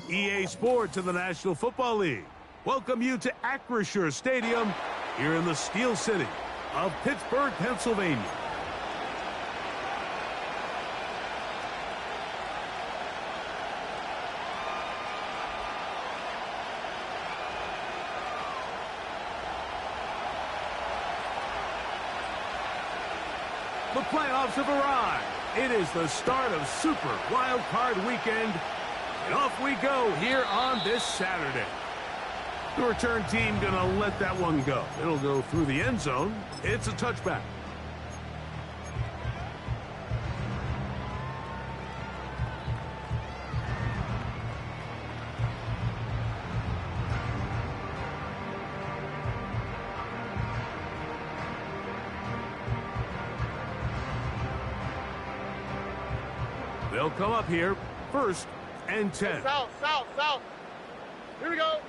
EA Sports and the National Football League welcome you to Acrisure Stadium here in the Steel City of Pittsburgh, Pennsylvania. The playoffs have arrived. It is the start of Super Wild Card Weekend, and off we go here on this Saturday. The return team going to let that one go. It'll go through the end zone. It's a touchback. They'll come up here, 1st and 10. South. Here we go.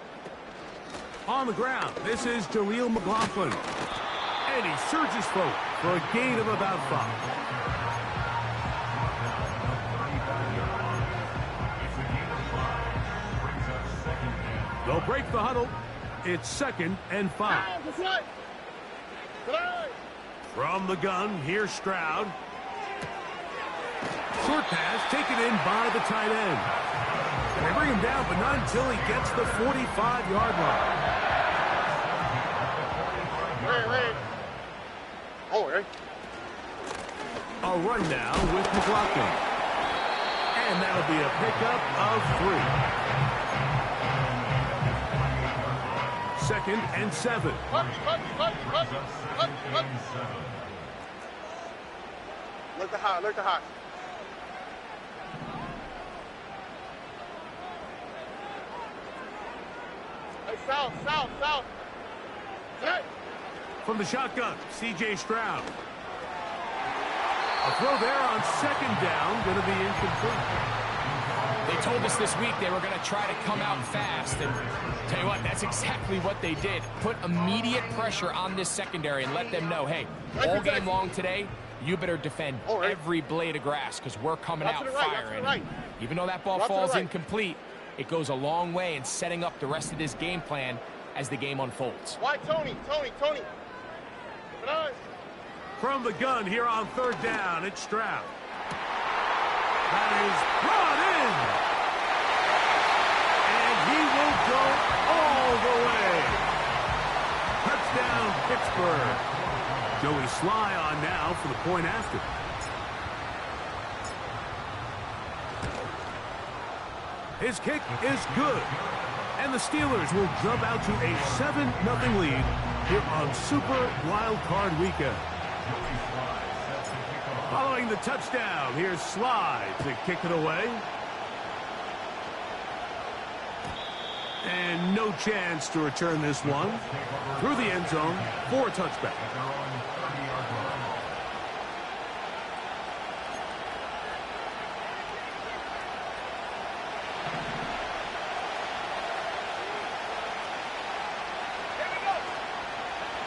On the ground, this is Jaleel McLaughlin. And he surges forward for a gain of about 5. They'll break the huddle. It's 2nd and 5. From the gun, here's Stroud. Short pass taken in by the tight end. And they bring him down, but not until he gets the 45-yard line. Wait. A run now with McLaughlin. And that'll be a pickup of 3. 2nd and 7. Look the hot. Hey, south. Hey. From the shotgun, C.J. Stroud. A throw there on 2nd down, going to be incomplete. They told us this week they were going to try to come out fast, and tell you what, that's exactly what they did. Put immediate pressure on this secondary and let them know, hey, all game long today, you better defend every blade of grass because we're coming out firing. Even though that ball falls incomplete, it goes a long way in setting up the rest of this game plan as the game unfolds. Why, Tony? From the gun here on 3rd down, it's Stroud. That is brought in. And he will go all the way. Touchdown, Pittsburgh. Joey Sly on now for the point after. His kick is good. And the Steelers will jump out to a 7-0 lead here on Super Wild Card Weekend. Following the touchdown, here's Sly to kick it away. And no chance to return this one through the end zone for a touchback.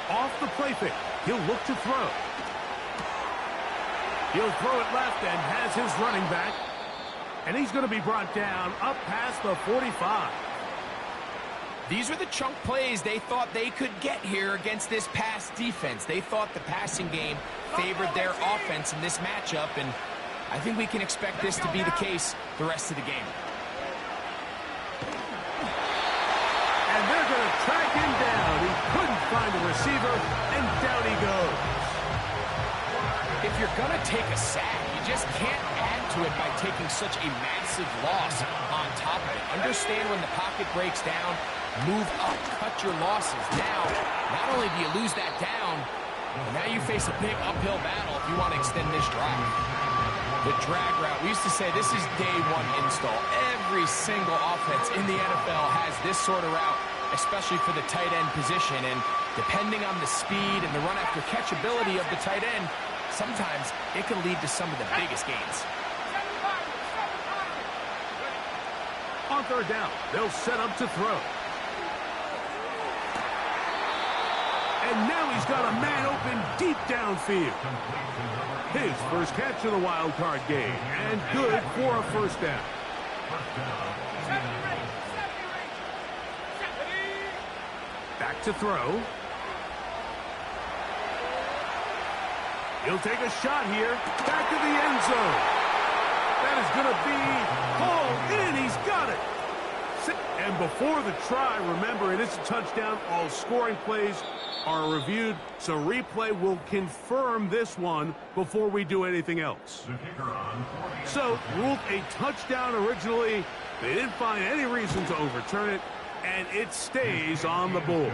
Off the play fake, he'll look to throw. He'll throw it left and has his running back. And he's going to be brought down up past the 45. These were the chunk plays they thought they could get here against this pass defense. They thought the passing game favored their offense in this matchup, and I think we can expect this to be the case the rest of the game. And they're going to track him down. He couldn't find a receiver, and down he goes. If you're going to take a sack, you just can't add to it by taking such a massive loss on top of it. Understand when the pocket breaks down, move up, cut your losses. Now, not only do you lose that down, but now you face a big uphill battle if you want to extend this drive. The drag route, we used to say this is day one install. Every single offense in the NFL has this sort of route, especially for the tight end position. And depending on the speed and the run after catch ability of the tight end, sometimes it can lead to some of the biggest gains. On 3rd down, they'll set up to throw. And now he's got a man open deep downfield. His first catch of the wild card game, and good for a 1st down. Back to throw. He'll take a shot here. Back to the end zone. That is going to be hauled in. He's got it. And before the try, remember, it is a touchdown. All scoring plays are reviewed, so replay will confirm this one before we do anything else. So, ruled a touchdown originally. They didn't find any reason to overturn it, and it stays on the board.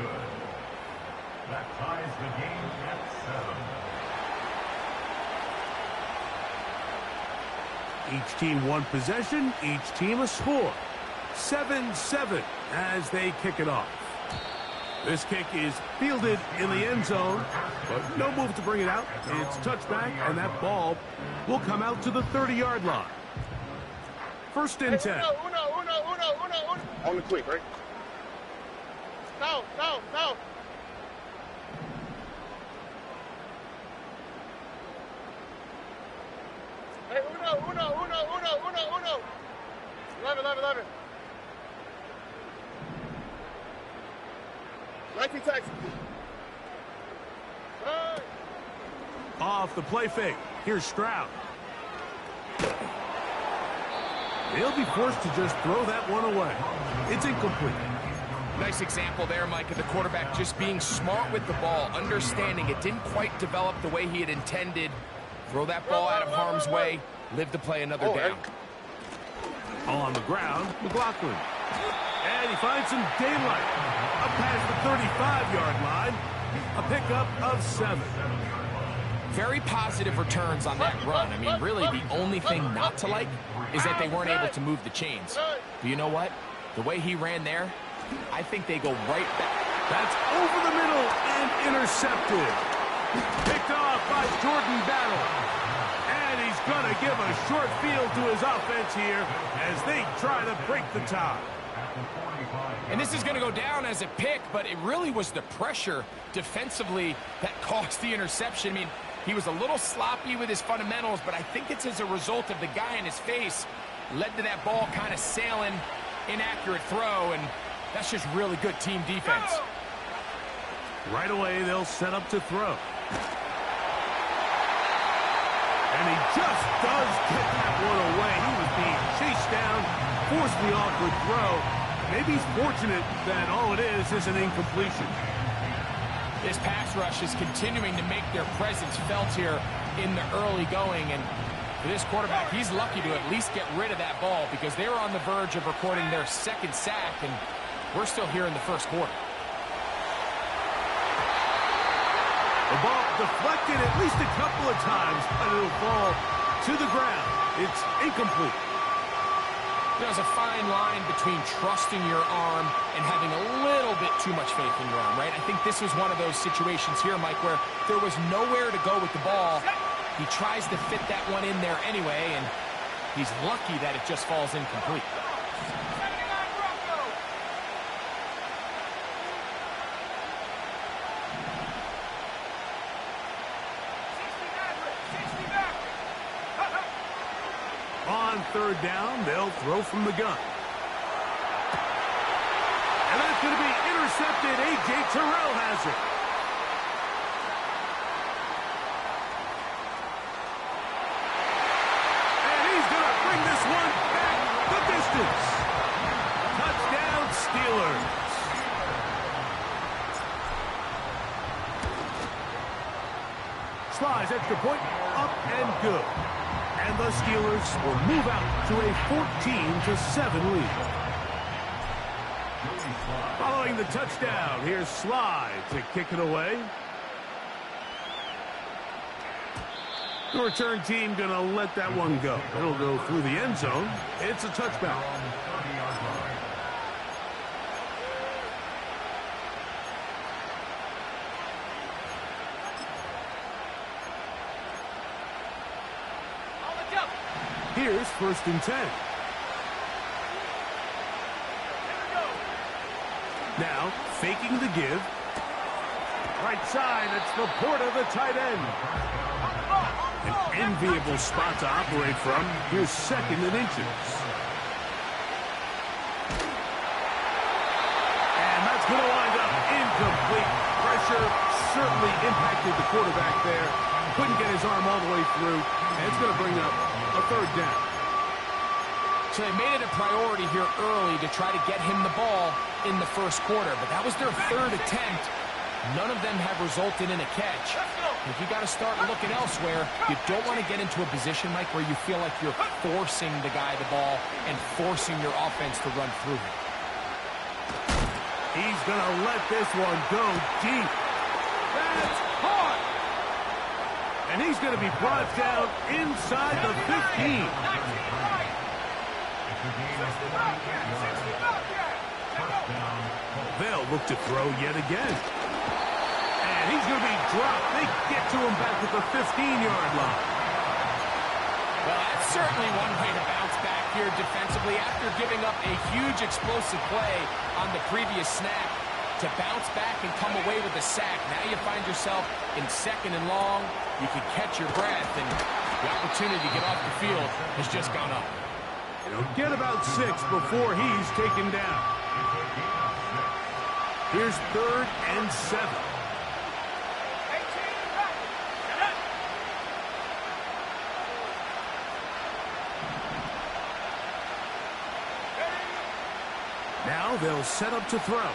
That ties the game at 7. Each team one possession, each team a score. 7-7 as they kick it off. This kick is fielded in the end zone, but no move to bring it out. It's touchback, and that ball will come out to the 30-yard line. First and 10. Uno. On the quick, right? No. Hey, uno. 11. 19 Texas. Hey. Off the play fake. Here's Stroud. They'll be forced to just throw that one away. It's incomplete. Nice example there, Mike, of the quarterback just being smart with the ball, understanding it didn't quite develop the way he had intended. Throw that ball out of harm's way, live to play another down. On the ground, McLaughlin. And he finds some daylight. Up past the 35-yard line. A pickup of 7. Very positive returns on that run. I mean, really, the only thing not to like is that they weren't able to move the chains. But you know what? The way he ran there, I think they go right back. That's over the middle and intercepted. Picked off by Jordan Battle. And he's going to give a short field to his offense here as they try to break the tie. And this is going to go down as a pick, but it really was the pressure defensively that caused the interception. I mean, he was a little sloppy with his fundamentals, but I think it's as a result of the guy in his face led to that ball kind of sailing, inaccurate throw, and that's just really good team defense. Right away, they'll set up to throw. And he just does get that one away. He was being chased down, forced the awkward throw. Maybe he's fortunate that all it is an incompletion. This pass rush is continuing to make their presence felt here in the early going. And for this quarterback, he's lucky to at least get rid of that ball because they were on the verge of recording their second sack, and we're still here in the first quarter. The ball deflected at least a couple of times, but it'll fall to the ground. It's incomplete. There's a fine line between trusting your arm and having a little bit too much faith in your arm, right? I think this was one of those situations here, Mike, where there was nowhere to go with the ball. He tries to fit that one in there anyway, and he's lucky that it just falls incomplete. On third down, they'll throw from the gun. And that's going to be intercepted. A.J. Terrell has it. And he's going to bring this one back the distance. Touchdown, Steelers. Slides extra point, up and good. And the Steelers will move out to a 14-7 lead. Following the touchdown, here's Slide to kick it away. The return team going to let that one go. It'll go through the end zone. It's a touchback. Here's 1st and 10. Now, faking the give. Right side, it's Laporta, the tight end. An enviable spot to operate from. Here's 2nd and inches. And that's going to wind up incomplete. pressure certainly impacted the quarterback there. Couldn't get his arm all the way through, and it's going to bring up a third down. So they made it a priority here early to try to get him the ball in the first quarter, but that was their third attempt. None of them have resulted in a catch. If you got to start looking elsewhere, you don't want to get into a position, Mike, where you feel like you're forcing the guy the ball and forcing your offense to run through him. He's going to let this one go deep. That's hard. And he's going to be brought down inside the 15. They'll look to throw yet again. And he's going to be dropped. They get to him back at the 15-yard line. Well, that's certainly one way to bounce back here defensively after giving up a huge explosive play on the previous snap. To bounce back and come away with a sack. Now you find yourself in 2nd and long. You can catch your breath, and the opportunity to get off the field has just gone up. He'll get about 6 before he's taken down. Here's 3rd and 7. Now they'll set up to throw.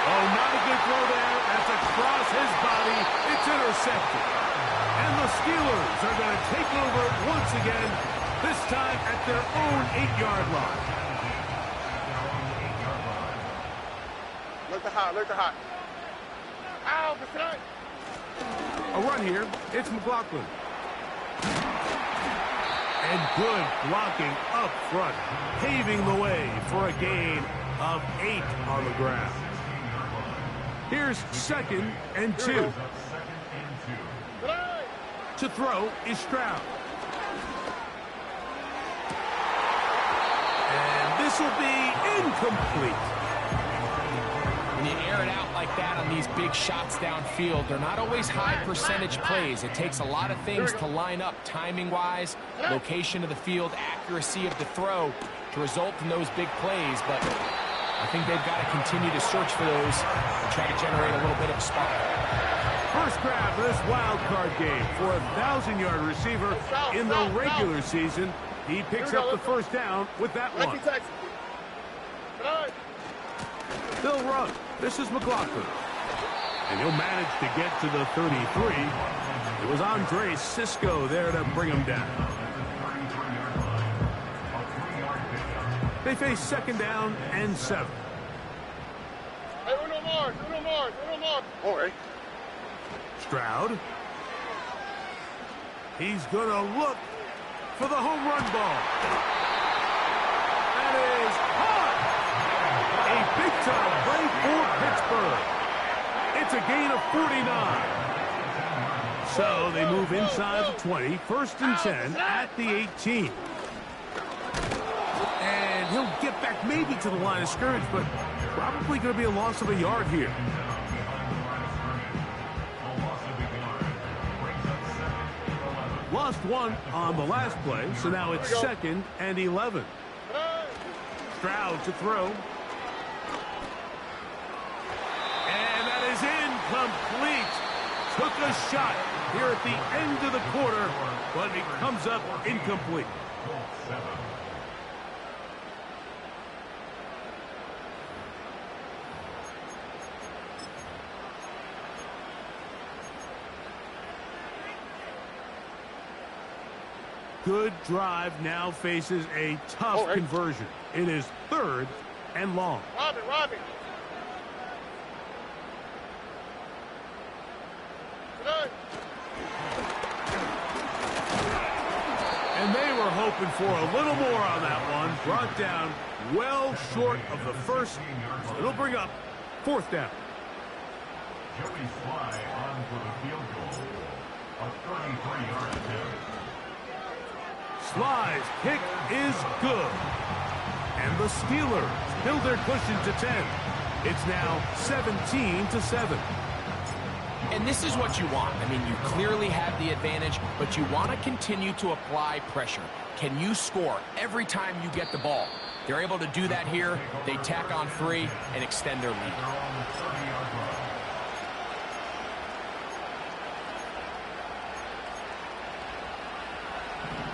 Oh, not a good throw there. That's across his body. It's intercepted. And the Steelers are going to take over once again, this time at their own 8-yard line. Look the hot, look the hot. Ow, Bassett. A run here. It's McLaughlin. And good blocking up front, paving the way for a gain of 8 on the ground. Here's 2nd and 2. To throw is Stroud. And this will be incomplete. When you air it out like that on these big shots downfield, they're not always high percentage plays. It takes a lot of things to line up timing-wise, location of the field, accuracy of the throw to result in those big plays. But I think they've got to continue to search for those and try to generate a little bit of spark. First grab of this wild card game for a 1,000-yard receiver in the regular season. He picks up the first down with that one. They'll run. This is McLaughlin. And he'll manage to get to the 33. It was Andre Cisco there to bring him down. They face 2nd down and 7. Hey, uno more. All right. Stroud. He's going to look for the home run ball. That is hard. A big-time play for Pittsburgh. It's a gain of 49. So they move inside the 20, 1st and 10 at the 18. And he'll get back maybe to the line of scrimmage, but probably going to be a loss of a yard here. Lost 1 on the last play, so now it's 2nd and 11. Stroud to throw. And that is incomplete. Took a shot here at the end of the quarter, but it comes up incomplete. Good drive now faces a tough conversion. It is 3rd and long. Robin. And they were hoping for a little more on that one. Brought down well short of the first. It'll bring up 4th down. Joey Sly on for the field goal. A 33-yard attempt. Sly's kick is good. And the Steelers build their cushion to 10. It's now 17-7. And this is what you want. I mean, you clearly have the advantage, but you want to continue to apply pressure. Can you score every time you get the ball? They're able to do that here. They tack on 3 and extend their lead.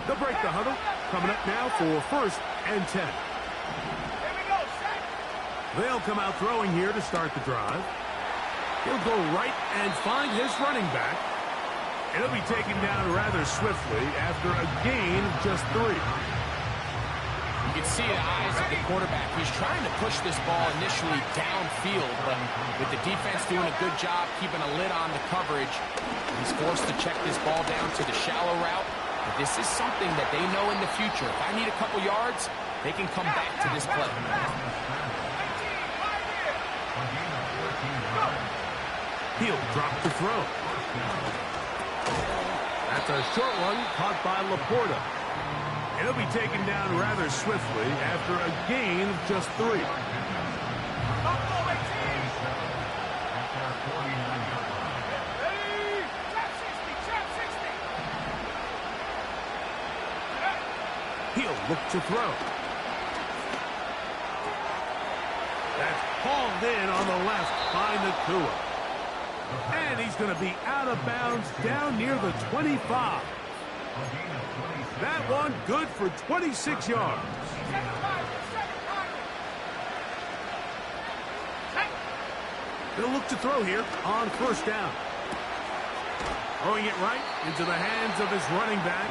They'll break the huddle. Coming up now for 1st and 10. They'll come out throwing here to start the drive. He'll go right and find his running back. And he'll be taken down rather swiftly after a gain of just 3. You can see the eyes of the quarterback. He's trying to push this ball initially downfield, but with the defense doing a good job keeping a lid on the coverage, he's forced to check this ball down to the shallow route. But this is something that they know in the future. If I need a couple yards, they can come back to this play. He'll drop the throw. That's a short one caught by Laporta. He'll be taken down rather swiftly after a gain of just 3. He'll look to throw. That's hauled in on the left by Nacua. And he's going to be out of bounds down near the 25. That one good for 26 yards. He'll look to throw here on 1st down. Throwing it right into the hands of his running back.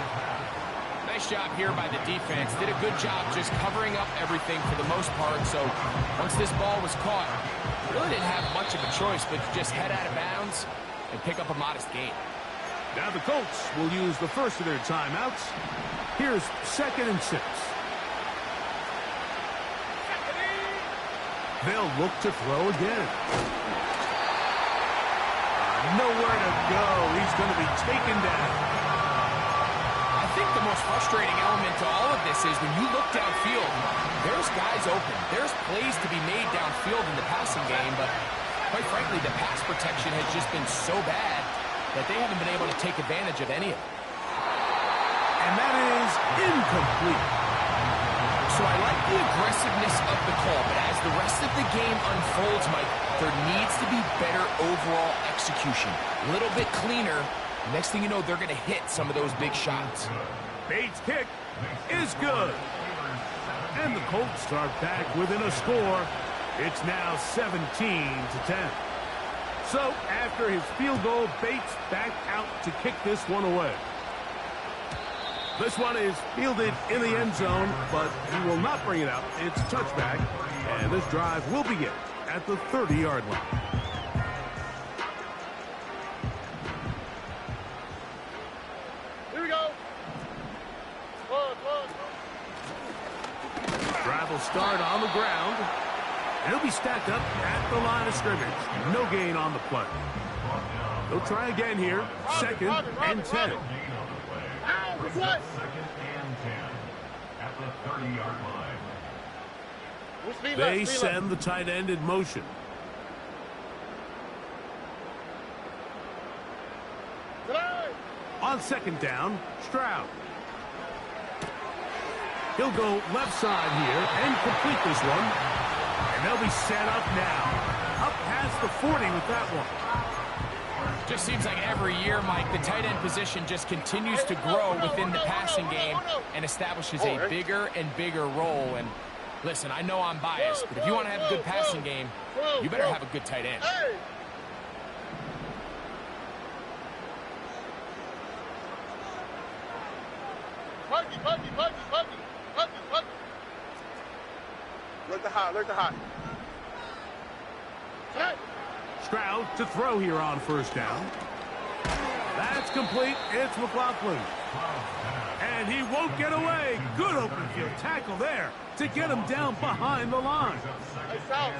Nice job here by the defense. Did a good job just covering up everything for the most part. So once this ball was caught, really didn't have much of a choice but to just head out of bounds and pick up a modest gain. Now the Colts will use the first of their timeouts. Here's 2nd and 6. They'll look to throw again. Nowhere to go. He's going to be taken down. I think the most frustrating element to all of this is when you look downfield, there's guys open. There's plays to be made downfield in the passing game, but quite frankly, the pass protection has just been so bad that they haven't been able to take advantage of any of it. And that is incomplete. So I like the aggressiveness of the call, but as the rest of the game unfolds, Mike, there needs to be better overall execution. A little bit cleaner. Next thing you know, they're going to hit some of those big shots. Bates' kick is good. And the Colts are back within a score. It's now 17-10. So, after his field goal, Bates back out to kick this one away. This one is fielded in the end zone, but he will not bring it out. It's a touchback, and this drive will begin at the 30-yard line. Here we go. Drive will start on the ground. And he'll be stacked up at the line of scrimmage. No gain on the play. They'll try again here. 2nd and 10. What? 2nd and 10 at the 30-yard line. They send the tight end in motion. On 2nd down, Stroud. He'll go left side here and complete this one. And they'll be set up now. Up past the 40 with that one. Just seems like every year, Mike, the tight end position just continues to grow within the passing game and establishes a bigger and bigger role. And listen, I know I'm biased, but if you want to have a good passing game, you better have a good tight end. Alert the hot. Stroud to throw here on 1st down. That's complete. It's McLaughlin. And he won't get away. Good open field tackle there to get him down behind the line.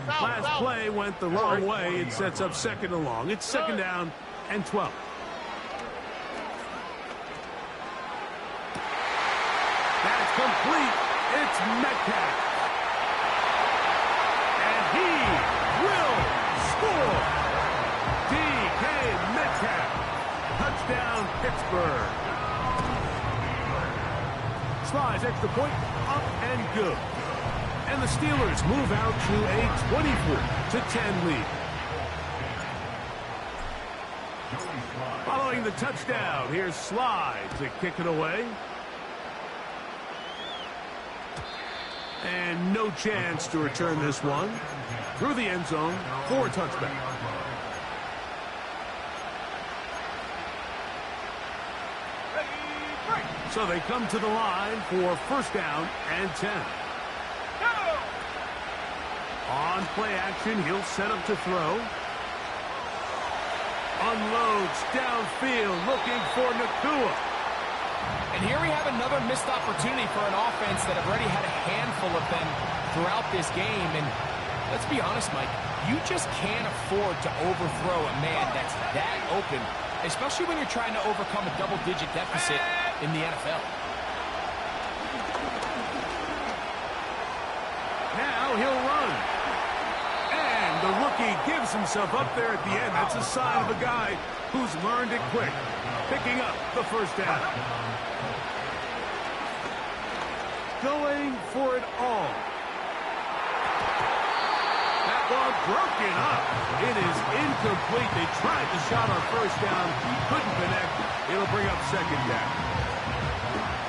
Last play went the wrong way. It sets up 2nd and long. It's 2nd down and 12. That's complete. It's Metcalf. And he will score. DK Metcalf. Touchdown, Pittsburgh. Slides extra point, up and good. And the Steelers move out to a 24-10 lead. Following the touchdown, here's Slide to kick it away. And no chance to return this one. Through the end zone for a touchback. So they come to the line for first down and 10. On play action, he'll set up to throw. Unloads downfield, looking for Nacua. And here we have another missed opportunity for an offense that have already had a handful of them throughout this game. And let's be honest, Mike, you just can't afford to overthrow a man that's that open, especially when you're trying to overcome a double-digit deficit in the NFL. Now he'll run. And the rookie gives himself up there at the end. That's a sign of a guy who's learned it quick, picking up the first down. Going for it all. That ball broken up. It is incomplete. They tried the shot on first down. Couldn't connect. It'll bring up second down.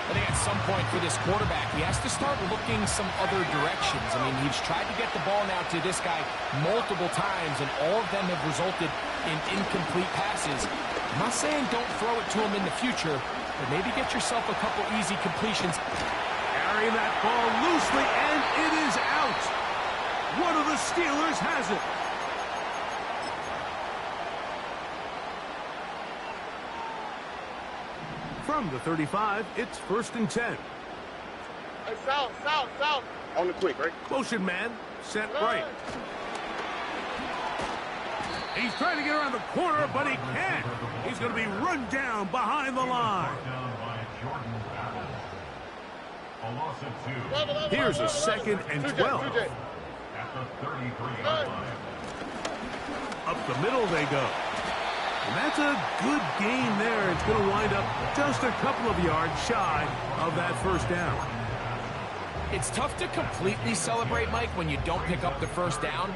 I think at some point for this quarterback, he has to start looking some other directions. I mean, he's tried to get the ball now to this guy multiple times, and all of them have resulted in incomplete passes. I'm not saying don't throw it to him in the future, but maybe get yourself a couple easy completions. Carrying that ball loosely, and it is out. One of the Steelers has it. From the 35, it's first and 10. Hey, south. On the quick, right? Motion man, set right. He's trying to get around the corner, but he can't. He's going to be run down behind the line. Here's a second and 12. Up the middle they go. And that's a good gain there. It's going to wind up just a couple of yards shy of that first down. It's tough to completely celebrate, Mike, when you don't pick up the first down,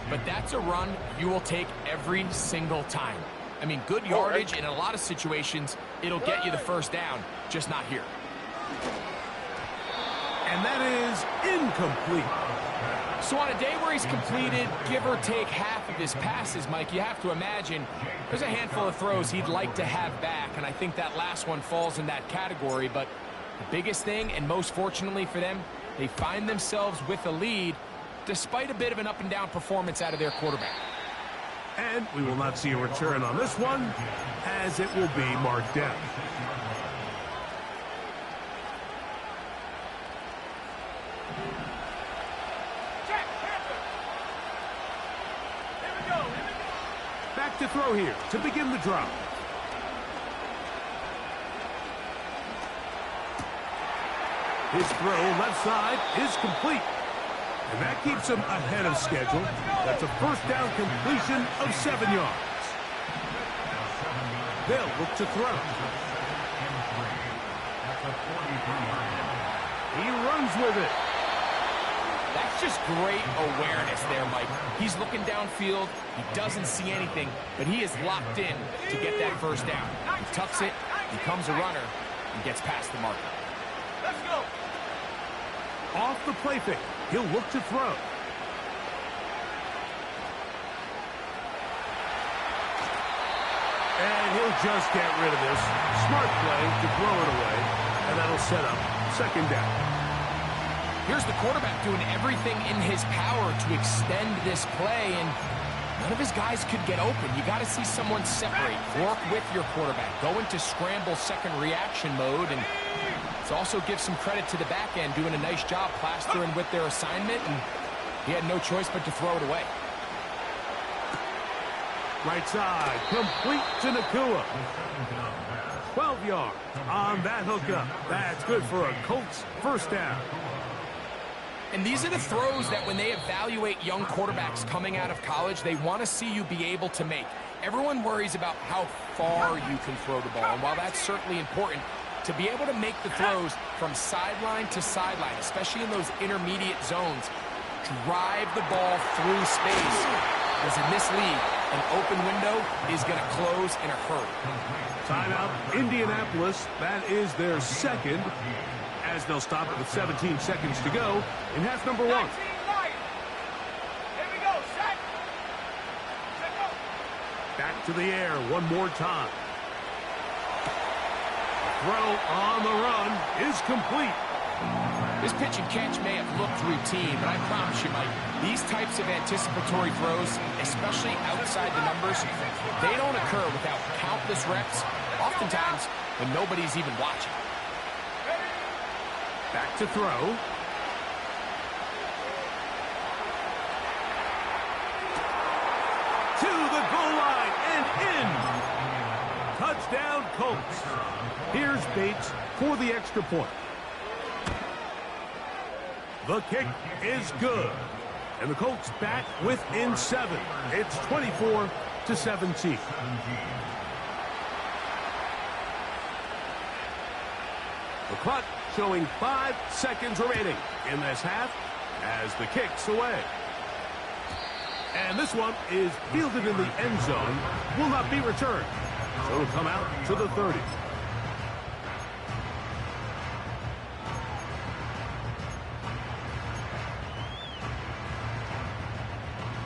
but that's a run you will take every single time. I mean, good yardage in a lot of situations, it'll get you the first down, just not here. And that is incomplete. So on a day where he's completed, give or take half of his passes, Mike, you have to imagine there's a handful of throws he'd like to have back, and I think that last one falls in that category. But the biggest thing, and most fortunately for them, they find themselves with a lead despite a bit of an up-and-down performance out of their quarterback. And we will not see a return on this one, as it will be marked down. Back to throw here to begin the drive. His throw left side is complete. And that keeps him ahead of schedule. That's a first down completion of 7 yards. They'll look to throw. He runs with it. That's just great awareness there, Mike. He's looking downfield. He doesn't see anything, but he is locked in to get that first down. He tucks it, becomes a runner, and gets past the marker. Let's go. Off the play fake. He'll look to throw. And he'll just get rid of this. Smart play to throw it away, and that'll set up second down. Here's the quarterback doing everything in his power to extend this play, and none of his guys could get open. You got to see someone separate, work with your quarterback, go into scramble second reaction mode, and it also gives some credit to the back end doing a nice job plastering with their assignment, and he had no choice but to throw it away. Right side, complete to Nacua. 12 yards on that hookup. That's good for a Colts first down. And these are the throws that when they evaluate young quarterbacks coming out of college, they want to see you be able to make. Everyone worries about how far you can throw the ball, and while that's certainly important, to be able to make the throws from sideline to sideline, especially in those intermediate zones, drive the ball through space. Because in this league, an open window is going to close in a hurry. Timeout, Indianapolis. That is their second. as they'll stop it with 17 seconds to go in half number 1. Here we go, set. Set go. Back to the air one more time. Throw on the run is complete. This pitch and catch may have looked routine, but I promise you, Mike, these types of anticipatory throws, especially outside the numbers, they don't occur without countless reps, oftentimes when nobody's even watching. Back to throw. To the goal line and in. Touchdown, Colts. Here's Bates for the extra point. The kick is good. And the Colts back within 7. It's 24-17. The clock showing 5 seconds remaining in this half as the kick's away. And this one is fielded in the end zone. Will not be returned. So it'll come out to the 30.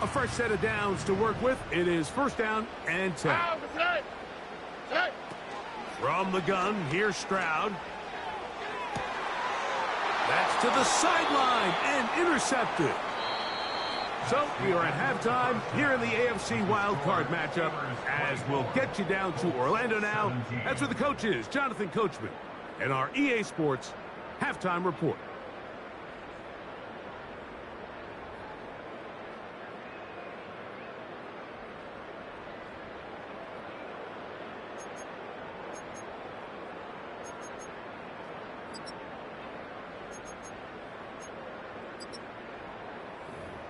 A fresh set of downs to work with. It is first down and 10. From the gun, here's Stroud. That's to the sideline and intercepted. So we are at halftime here in the AFC wildcard matchup as we'll get you down to Orlando now. That's where the coach is, Jonathan Coachman, and our EA Sports halftime report.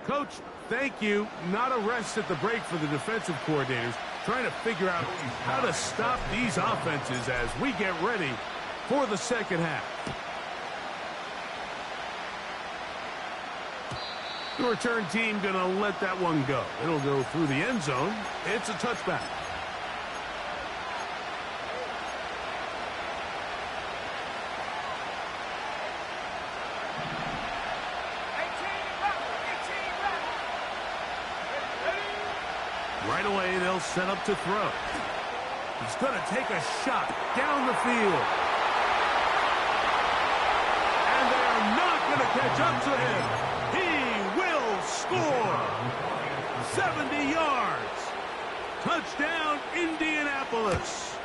Coach, thank you. Not a rest at the break for the defensive coordinators, trying to figure out how to stop these offenses as we get ready for the second half. The return team going to let that one go. It'll go through the end zone. It's a touchback. Right away, they'll set up to throw. He's going to take a shot down the field. And they are not going to catch up to him. He will score. 70 yards. Touchdown, Indianapolis.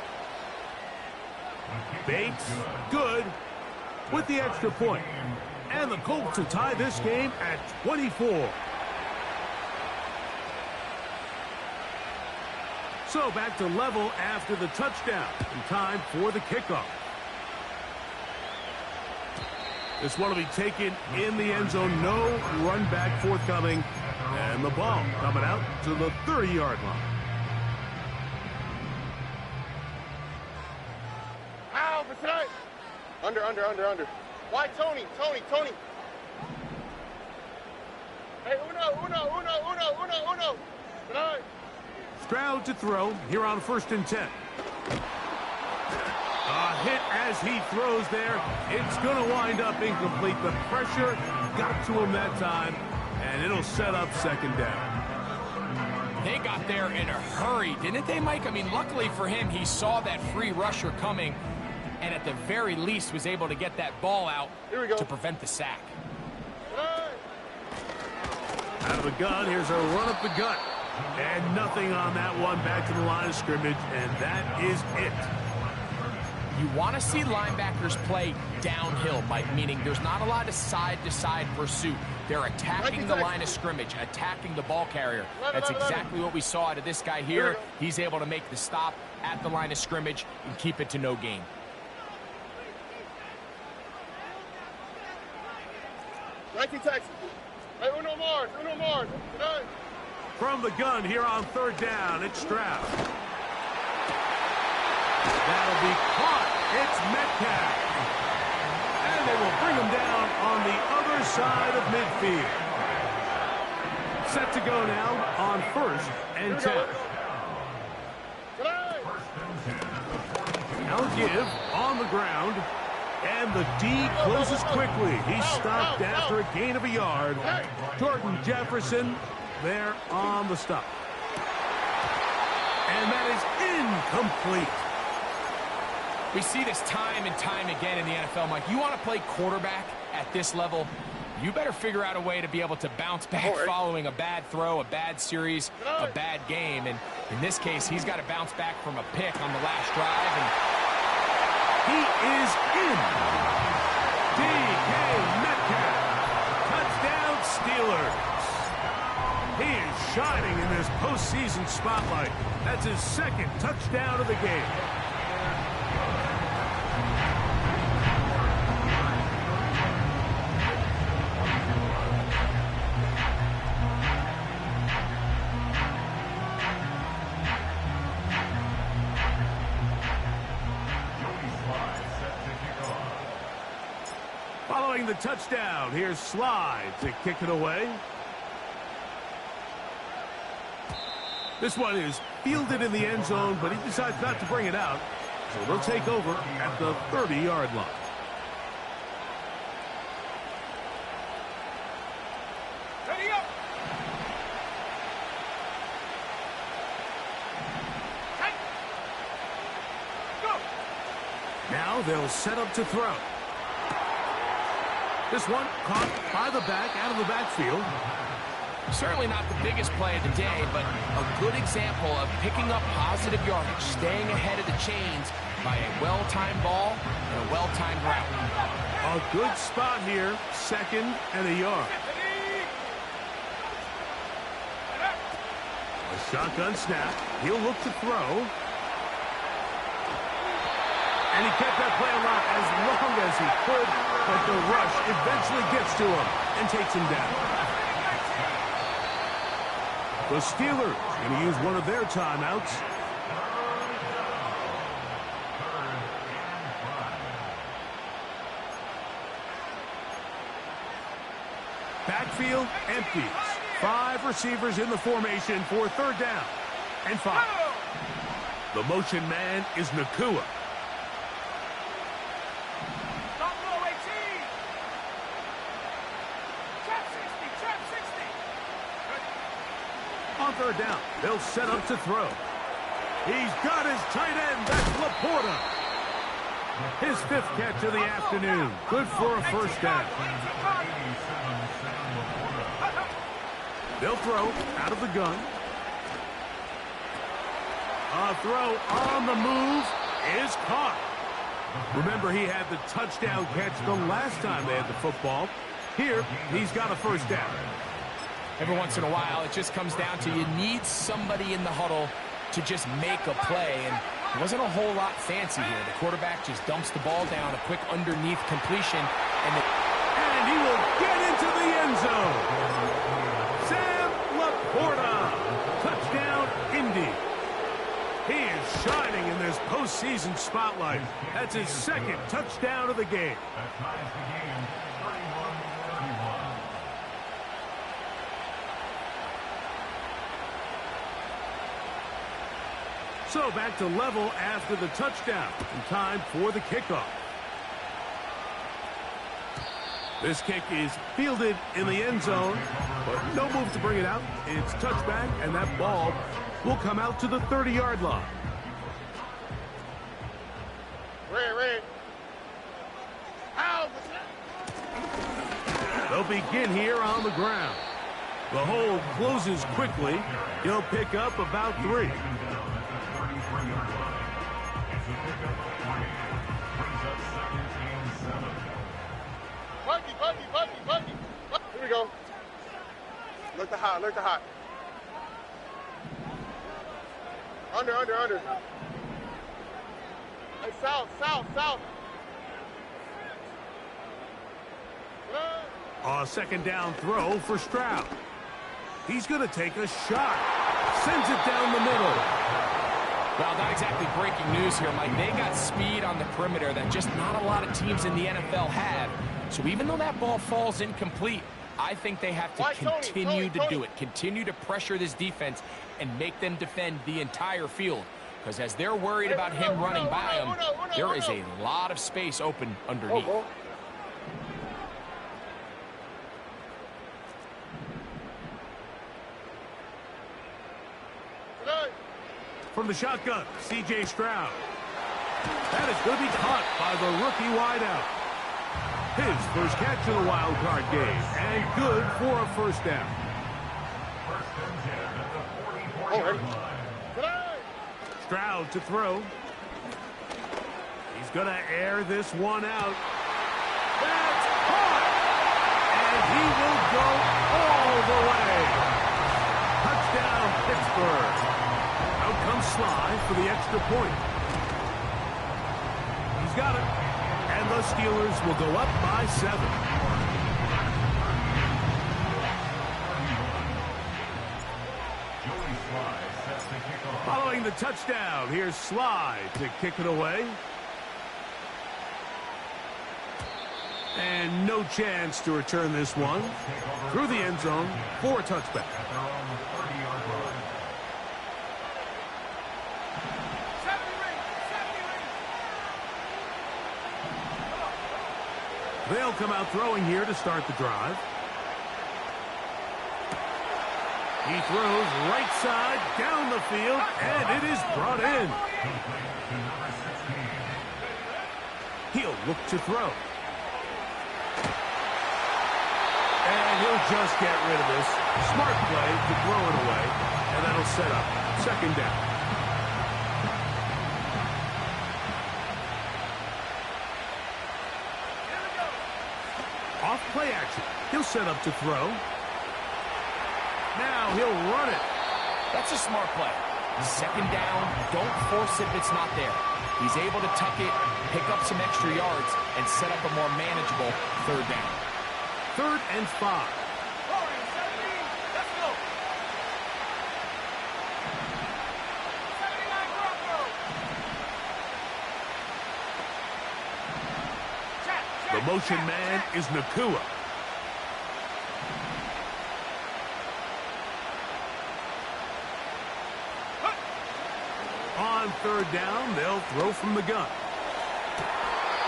Bates, good, with the extra point. And the Colts will tie this game at 24. So back to level after the touchdown. In time for the kickoff. This one will be taken in the end zone. No run back forthcoming. And the ball coming out to the 30-yard line. Ow, beside. Under. Why, Tony? Hey, uno. Beside. Stroud to throw here on 1st and 10. A hit as he throws there. It's going to wind up incomplete. The pressure got to him that time, and it'll set up second down. They got there in a hurry, didn't they, Mike? I mean, luckily for him, he saw that free rusher coming, and at the very least was able to get that ball out to prevent the sack. Out of the gun, here's a run up the gut. And nothing on that one, back to the line of scrimmage, and that is it. You want to see linebackers play downhill, Mike, meaning there's not a lot of side-to-side pursuit. They're attacking the line of scrimmage, attacking the ball carrier. That's exactly what we saw out of this guy here. He's able to make the stop at the line of scrimmage and keep it to no gain. Texas. Hey, Uno Mars. Tonight. From the gun here on 3rd down, it's Stroud. That'll be caught. It's Metcalf. And they will bring him down on the other side of midfield. Set to go now on 1st and 10. Now give on the ground. And the D closes quickly. He's stopped after a gain of a yard. Jordan Jefferson there on the stop. And that is incomplete. We see this time and time again in the NFL, Mike. You want to play quarterback at this level, you better figure out a way to be able to bounce back following a bad throw, a bad series, a bad game. And in this case, he's got to bounce back from a pick on the last drive. And he is in. DK Metcalf. Touchdown Steelers. He is shining in this postseason spotlight. That's his second touchdown of the game. Following the touchdown, here's Slide to kick it away. This one is fielded in the end zone, but he decides not to bring it out. So they'll take over at the 30-yard line. Ready up. Go. Now they'll set up to throw. This one caught by the back out of the backfield. certainly not the biggest play of the day, but a good example of picking up positive yardage, staying ahead of the chains by a well-timed ball and a well-timed route. A good spot here, second and a yard. A shotgun snap. He'll look to throw. And he kept that play alive as long as he could, but the rush eventually gets to him and takes him down. The Steelers going to use one of their timeouts. Backfield empties. 5 receivers in the formation for third down and 5. The motion man is Nakua. On third down, they'll set up to throw. He's got his tight end. That's Laporta. His 5th catch of the afternoon. Good for a first down. They'll throw out of the gun. A throw on the move is caught. Remember, he had the touchdown catch the last time they had the football. Here, he's got a first down. Every once in a while, it just comes down to you need somebody in the huddle to just make a play, and it wasn't a whole lot fancy here. The quarterback just dumps the ball down, a quick underneath completion, and he will get into the end zone. Sam Laporta, touchdown Indy. He is shining in this postseason spotlight. That's his 2nd touchdown of the game. That ties the game 31-31. So back to level after the touchdown. And time for the kickoff. This kick is fielded in the end zone, but no move to bring it out. It's touchback, and that ball will come out to the 30-yard line. Red. Ow! They'll begin here on the ground. The hole closes quickly. He'll pick up about 3. Buggy. Here we go. Look the hot. Under. Hey, south. A second down throw for Stroud. He's going to take a shot. Sends it down the middle. Well, not exactly breaking news here, Mike. They got speed on the perimeter that just not a lot of teams in the NFL have. So even though that ball falls incomplete, I think they have to continue to do it. Continue to pressure this defense and make them defend the entire field. because as they're worried about him running by him, there is a lot of space open underneath. From the shotgun, C.J. Stroud. That is going to be caught by the rookie wideout. His first catch of the wild card game, and good for a first down. Stroud to throw. He's going to air this one out. That's caught! And he will go all the way. Touchdown, Pittsburgh. Out comes Sly for the extra point. He's got it. And the Steelers will go up by 7. Following the touchdown, here's Sly to kick it away. And no chance to return this one. Through the end zone for a touchback. They'll come out throwing here to start the drive. He throws right side down the field, and it is brought in. He'll look to throw. And he'll just get rid of this. Smart play to throw it away, and that'll set up second down. Off play action. He'll set up to throw. Now he'll run it. That's a smart play. Second down, don't force it if it's not there. He's able to tuck it, pick up some extra yards, and set up a more manageable third down. 3rd and 5. The motion man is Nacua. On 3rd down, they'll throw from the gun.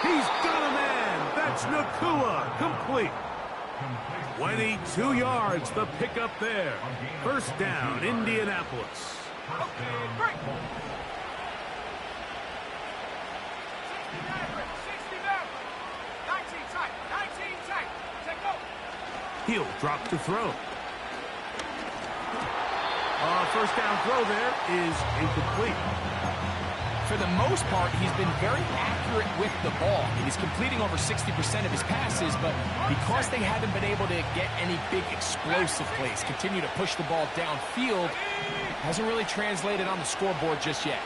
He's got a man. That's Nacua. Complete. 22 yards, the pickup there. First down, Indianapolis. He'll drop to throw. First down throw there is incomplete. For the most part, he's been very accurate with the ball. He's completing over 60% of his passes, but because they haven't been able to get any big explosive plays, continue to push the ball downfield, hasn't really translated on the scoreboard just yet.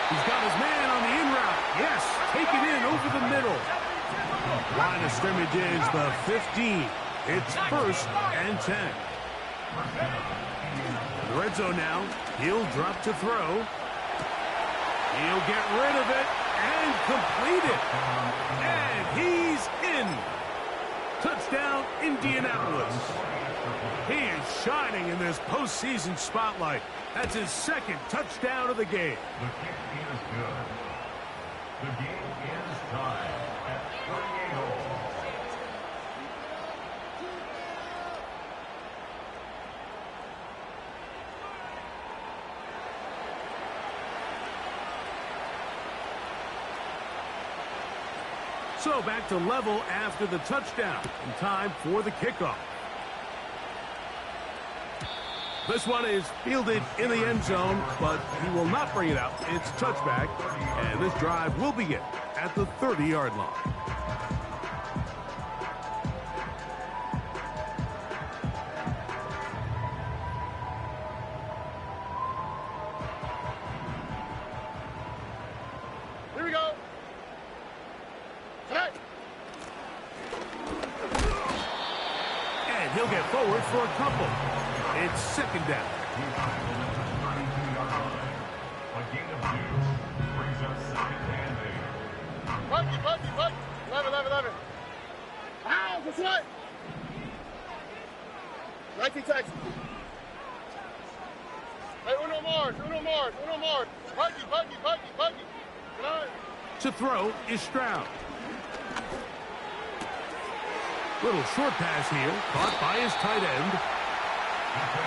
He's got his man on the in route. Yes, take it in over the middle. Line of scrimmage is the 15. It's 1st and 10. The red zone now. He'll drop to throw. He'll get rid of it and complete it. And he's in. Touchdown, Indianapolis. He is shining in this postseason spotlight. That's his 2nd touchdown of the game. The kick is good. The game is tied at 38-all. So back to level after the touchdown. And time for the kickoff. This one is fielded in the end zone, but he will not bring it out. It's a touchback, and this drive will begin at the 30-yard line. Here we go. Connect. And he'll get forward for a couple. It's 2nd down. A gain of 2 brings up 2nd and 8. Bucky. 11. Ow, that's right. 19 Texas. Hey, uno Uno more. Buggy. To throw is Stroud. Little short pass here, caught by his tight end.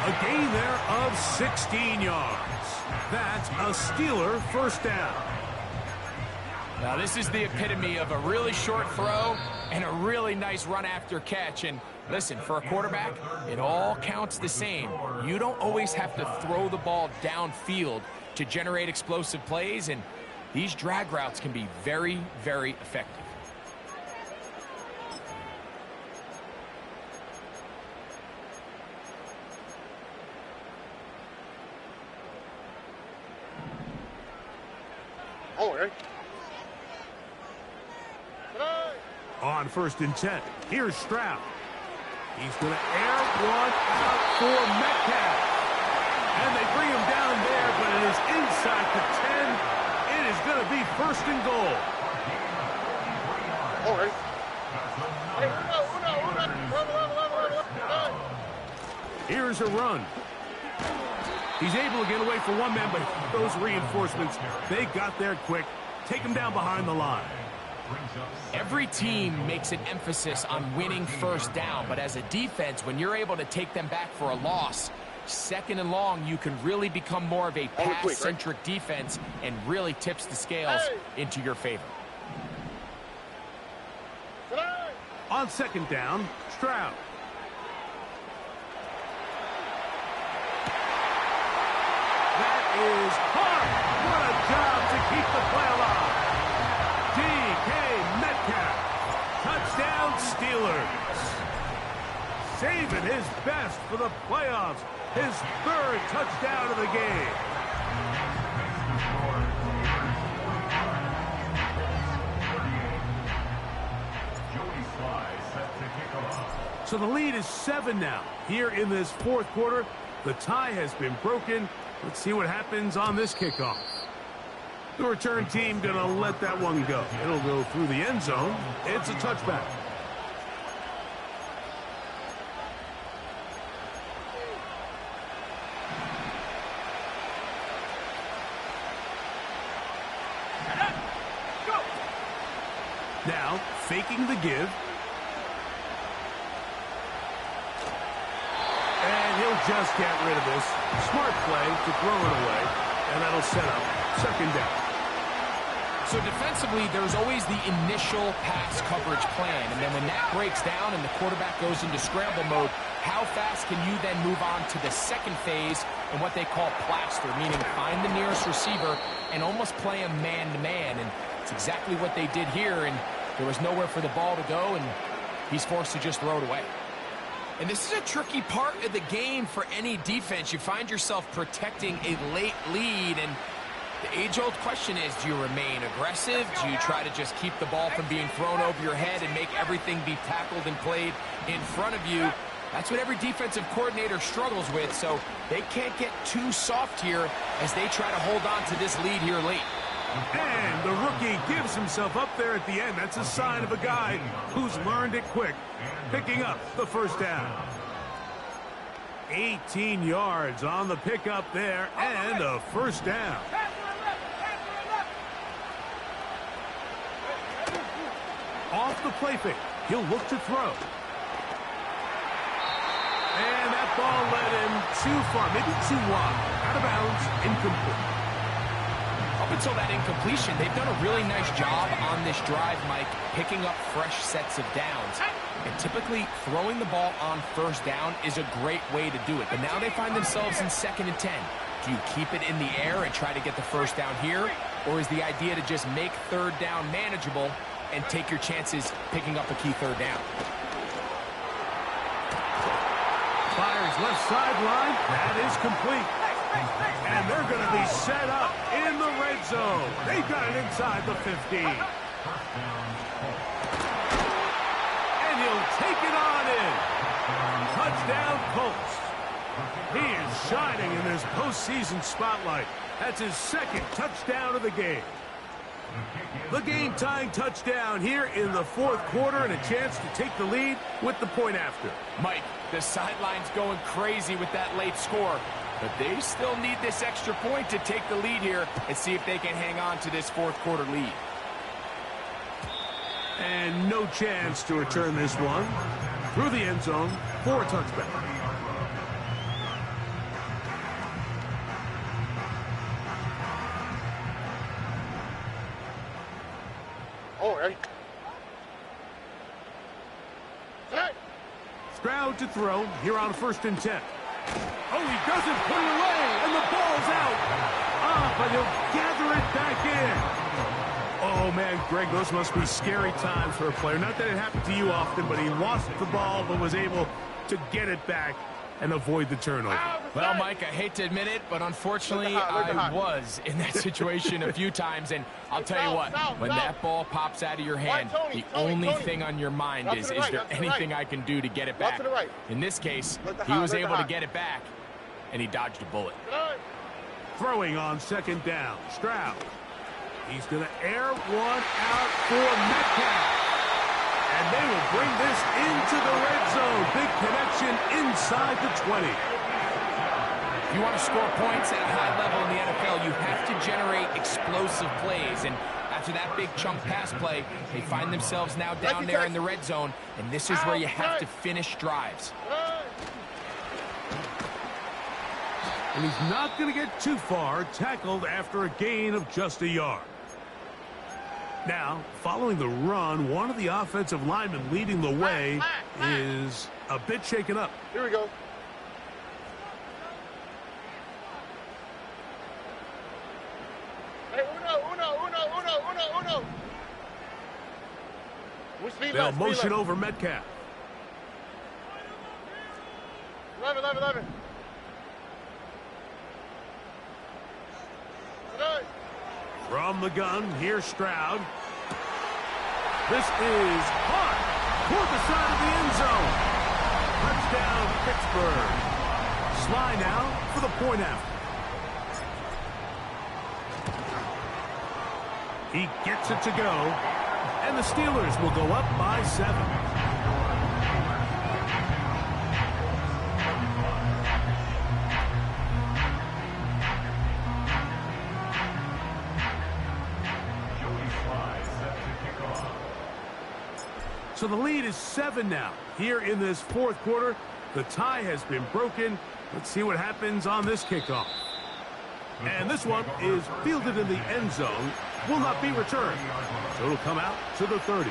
A gain there of 16 yards. That's a Steeler first down. Now, this is the epitome of a really short throw and a really nice run after catch. And listen, for a quarterback, it all counts the same. You don't always have to throw the ball downfield to generate explosive plays, and these drag routes can be very, very effective. On 1st and 10, here's Stroud. He's going to air one out for Metcalf. And they bring him down there, but it is inside the 10. It is going to be 1st and goal. Here's a run. He's able to get away for one man, but those reinforcements, they got there quick. Take him down behind the line. Every team makes an emphasis on winning first down, but as a defense, when you're able to take them back for a loss, 2nd and long, you can really become more of a pass-centric defense and really tips the scales into your favor. On 2nd down, Stroud. That is hard. What a job to keep the play alive. DK Metcalf. Touchdown Steelers. Saving his best for the playoffs. His 3rd touchdown of the game. So the lead is 7 now. Here in this 4th quarter, the tie has been broken. Let's see what happens on this kickoff. The return team going to let that one go. It'll go through the end zone. It's a touchback. Now, faking the give. And he'll just get rid of this. Smart play to throw it away. And that'll set up 2nd down. So defensively, there's always the initial pass coverage plan. And then when that breaks down and the quarterback goes into scramble mode, how fast can you then move on to the 2nd phase and what they call plaster, meaning find the nearest receiver and almost play him man-to-man. And it's exactly what they did here, and there was nowhere for the ball to go, and he's forced to just throw it away. And this is a tricky part of the game for any defense. You find yourself protecting a late lead, and the age-old question is, do you remain aggressive? Do you try to just keep the ball from being thrown over your head and make everything be tackled and played in front of you? That's what every defensive coordinator struggles with, so they can't get too soft here as they try to hold on to this lead here late. And the rookie gives himself up there at the end. That's a sign of a guy who's learned it quick, picking up the 1st down. 18 yards on the pickup there, and a 1st down. Off the play fake, he'll look to throw. And that ball led him too far, maybe too wide. Out of bounds, incomplete. Up until that incompletion, they've done a really nice job on this drive, Mike, picking up fresh sets of downs. And typically, throwing the ball on 1st down is a great way to do it. But now they find themselves in 2nd and 10. Do you keep it in the air and try to get the 1st down here? Or is the idea to just make 3rd down manageable and take your chances picking up a key 3rd down? Fires left sideline. That is complete. And they're going to be set up in the red zone. They've got it inside the 15. And he'll take it on in. Touchdown Colts. He is shining in this postseason spotlight. That's his 2nd touchdown of the game. The game-tying touchdown here in the 4th quarter, and a chance to take the lead with the point after. Mike, the sideline's going crazy with that late score. But they still need this extra point to take the lead here and see if they can hang on to this fourth quarter lead. And no chance to return this one through the end zone for a touchback. Oh, ready? Stroud to throw here on 1st and 10. Oh, he doesn't put it away, and the ball's out. But he'll gather it back in. Oh, man, Greg, those must be scary times for a player. Not that it happened to you often, but he lost the ball but was able to get it back and avoid the turnover. Well, Mike, I hate to admit it, but unfortunately, I was in that situation a few times, and I'll tell you what, when that ball pops out of your hand, the only thing on your mind is there anything I can do to get it back? In this case, he was able to get it back, and he dodged a bullet. Throwing on 2nd down, Stroud. He's going to air one out for Metcalf. And they will bring this into the red zone. Big connection inside the 20. If you want to score points at a high level in the NFL, you have to generate explosive plays. And after that big chunk pass play, they find themselves now down there in the red zone. And this is where you have to finish drives. And he's not going to get too far, tackled after a gain of just a yard. Now, following the run, one of the offensive linemen leading the way is a bit shaken up. Here we go. Hey, uno. They'll motion over Metcalf. 11. From the gun, here's Stroud. This is caught toward the side of the end zone. Touchdown, Pittsburgh. Sly now for the point after. He gets it to go, and the Steelers will go up by 7. So the lead is 7 now. Here in this fourth quarter, the tie has been broken. Let's see what happens on this kickoff. And this one is fielded in the end zone. Will not be returned. So it'll come out to the 30.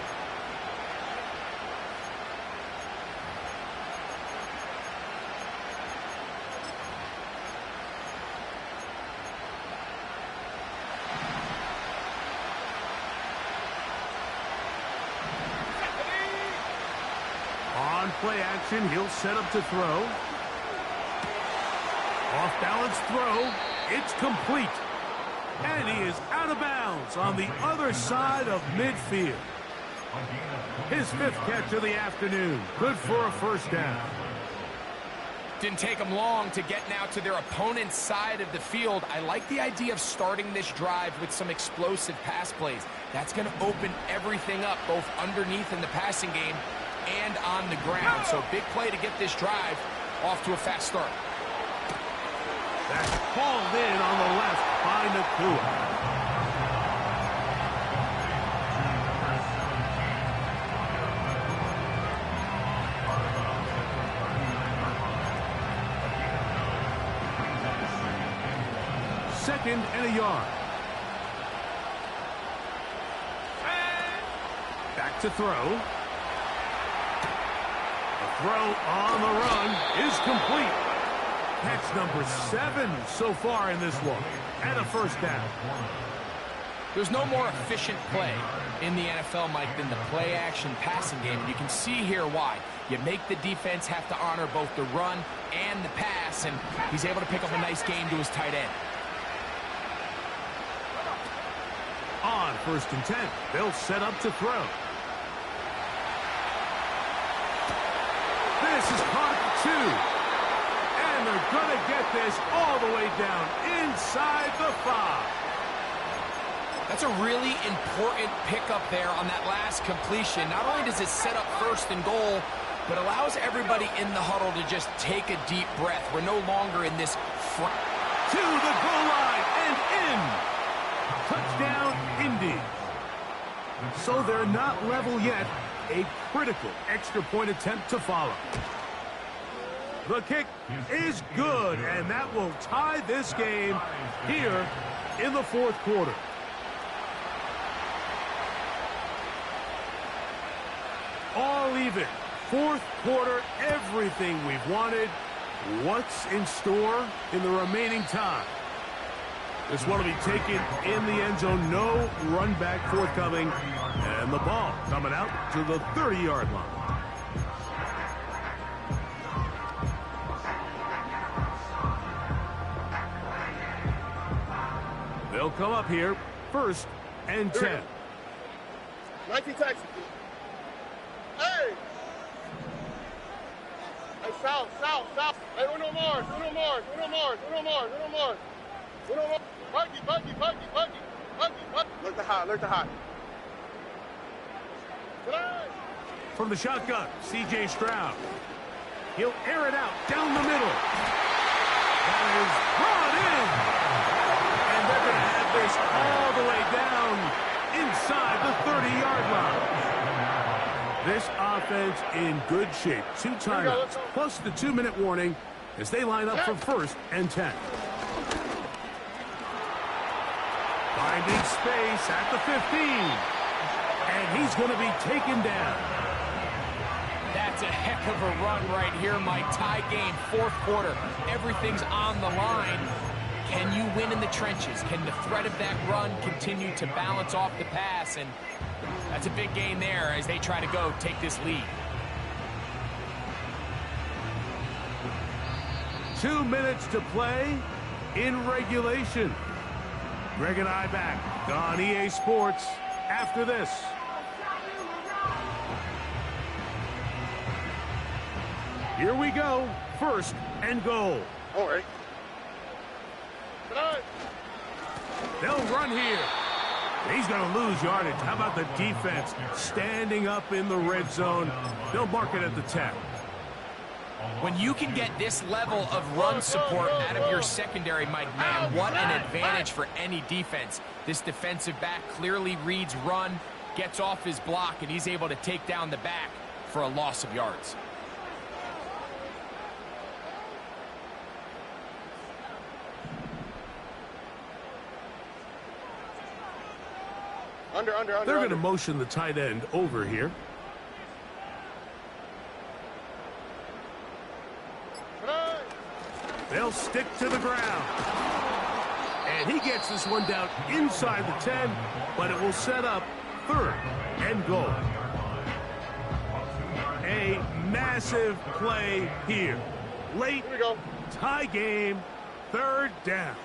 On play action, he'll set up to throw. Off balance throw. It's complete. And he is out of bounds on the other side of midfield. His 5th catch of the afternoon. Good for a first down. Didn't take them long to get now to their opponent's side of the field. I like the idea of starting this drive with some explosive pass plays. That's going to open everything up, both underneath in the passing game and on the ground. So big play to get this drive off to a fast start. That's hauled in on the left by Nakua. Second and a yard. Back to throw. The throw on the run is complete. Catch number 7 so far in this one, and a first down. There's no more efficient play in the NFL, Mike, than the play-action passing game. And you can see here why. You make the defense have to honor both the run and the pass, and he's able to pick up a nice gain to his tight end. On 1st and 10, they'll set up to throw. This is caught at 2. And they're going to get this all the way down inside the 5. That's a really important pickup there on that last completion. Not only does it set up 1st and goal, but allows everybody in the huddle to just take a deep breath. We're no longer in this to the goal line and in. Touchdown, Indy. So they're not level yet. A critical extra point attempt to follow. The kick is good, and that will tie this game here in the fourth quarter. All even. Fourth quarter, everything we've wanted. What's in store in the remaining time? This one will be taken in the end zone. No run back forthcoming. And the ball coming out to the 30-yard line. They'll come up here, 1st and 10. 19 Texas. Hey! Hey, south. Hey, Uno Mars. Buggy. Look to hot. From the shotgun, C.J. Stroud. He'll air it out down the middle. That is brought in. And they're going to have this all the way down inside the 30-yard line. This offense in good shape. 2 timeouts, plus the 2-minute warning as they line up for 1st and 10. Finding space at the 15. And he's going to be taken down. That's a heck of a run right here, Mike. Tie game, 4th quarter. Everything's on the line. Can you win in the trenches? Can the threat of that run continue to balance off the pass? And that's a big gain there as they try to go take this lead. 2 minutes to play in regulation. Greg and I back on EA Sports after this. Here we go. 1st and goal. All right. They'll run here. He's going to lose yardage. How about the defense standing up in the red zone? They'll mark it at the 10. When you can get this level of run support out of your secondary, Mike, man, what an advantage for any defense. This defensive back clearly reads run, gets off his block, and he's able to take down the back for a loss of yards. Under. They're going to motion the tight end over here. They'll stick to the ground. And he gets this one down inside the 10, but it will set up 3rd and goal. A massive play here. Late, Here we go. tie game, 3rd down.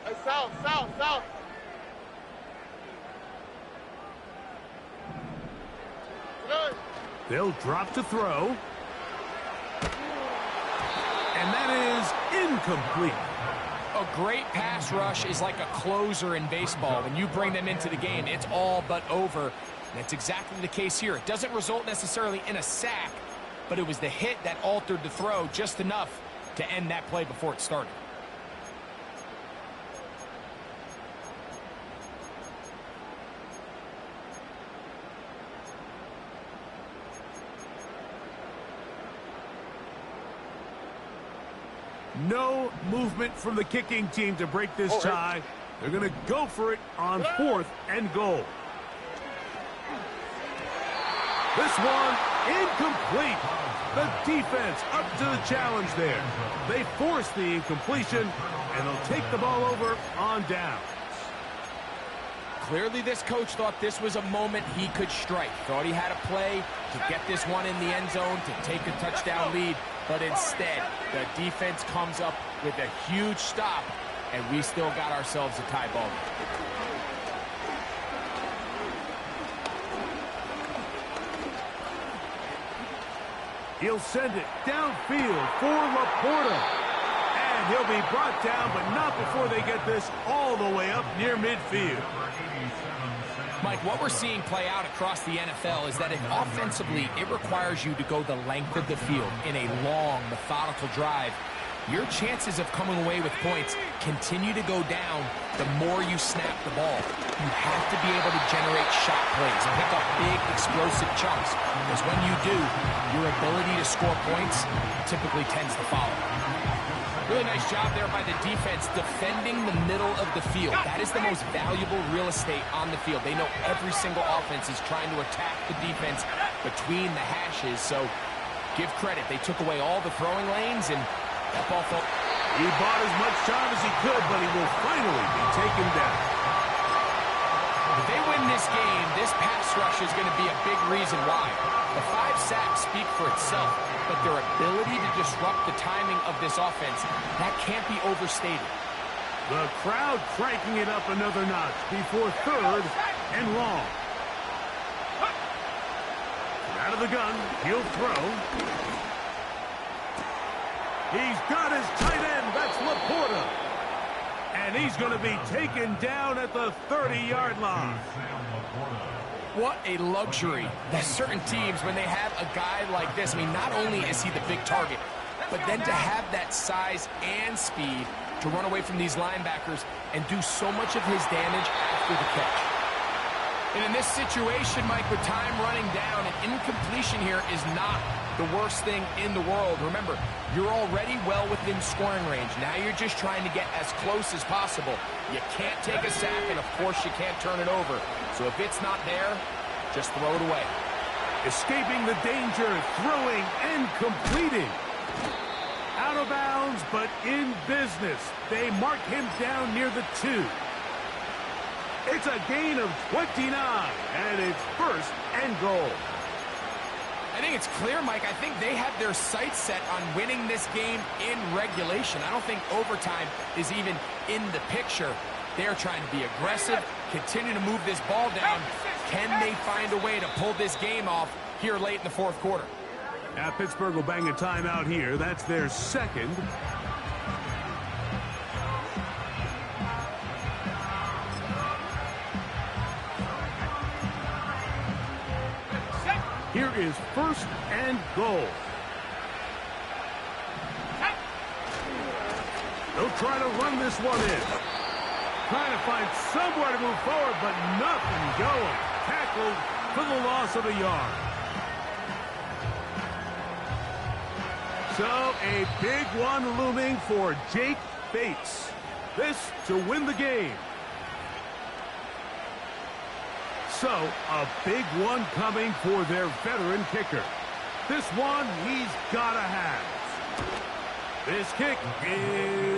Hey, south. They'll drop to throw. And that is incomplete. A great pass rush is like a closer in baseball. When you bring them into the game, it's all but over. That's exactly the case here. It doesn't result necessarily in a sack, but it was the hit that altered the throw just enough to end that play before it started. No movement from the kicking team to break this tie. They're going to go for it on 4th and goal. This one incomplete. The defense up to the challenge there. They force the incompletion, and they'll take the ball over on down. Clearly this coach thought this was a moment he could strike. Thought he had a play to get this one in the end zone to take a touchdown lead. But instead, the defense comes up with a huge stop, and we still got ourselves a tie ball. He'll send it downfield for Laporta. And he'll be brought down, but not before they get this all the way up near midfield. Mike, what we're seeing play out across the NFL is that if offensively it requires you to go the length of the field in a long, methodical drive, your chances of coming away with points continue to go down the more you snap the ball. You have to be able to generate shot plays, pick up big, explosive chunks, because when you do, your ability to score points typically tends to follow. Really nice job there by the defense defending the middle of the field. That is the most valuable real estate on the field. They know every single offense is trying to attack the defense between the hashes, so give credit. They took away all the throwing lanes, and that ball fell. He bought as much time as he could, but he will finally be taken down. If they win this game, this pass rush is going to be a big reason why. The 5 sacks speak for itself, but their ability to disrupt the timing of this offense, that can't be overstated. The crowd cranking it up another notch before 3rd and long. Out of the gun, he'll throw. He's got his tight end, that's Laporta. And he's going to be taken down at the 30-yard line. What a luxury that certain teams, when they have a guy like this, I mean, not only is he the big target, but then to have that size and speed to run away from these linebackers and do so much of his damage after the catch. And in this situation, Mike, with time running down, an incompletion here is not the worst thing in the world. Remember, you're already well within scoring range. Now you're just trying to get as close as possible. You can't take a sack, and of course you can't turn it over. So if it's not there, just throw it away. Escaping the danger, throwing and completing. Out of bounds, but in business. They mark him down near the 2. It's a gain of 29, and it's 1st and goal. I think it's clear, Mike. I think they have their sights set on winning this game in regulation. I don't think overtime is even in the picture. They're trying to be aggressive, continue to move this ball down. Can they find a way to pull this game off here late in the 4th quarter? Now Pittsburgh will bang a timeout here. That's their 2nd. Here is 1st and goal. They'll try to run this one in. Trying to find somewhere to move forward, but nothing going. Tackled for the loss of a yard. So a big one looming for Jake Bates. This to win the game. So, a big one coming for their veteran kicker. This one he's got to have. This kick is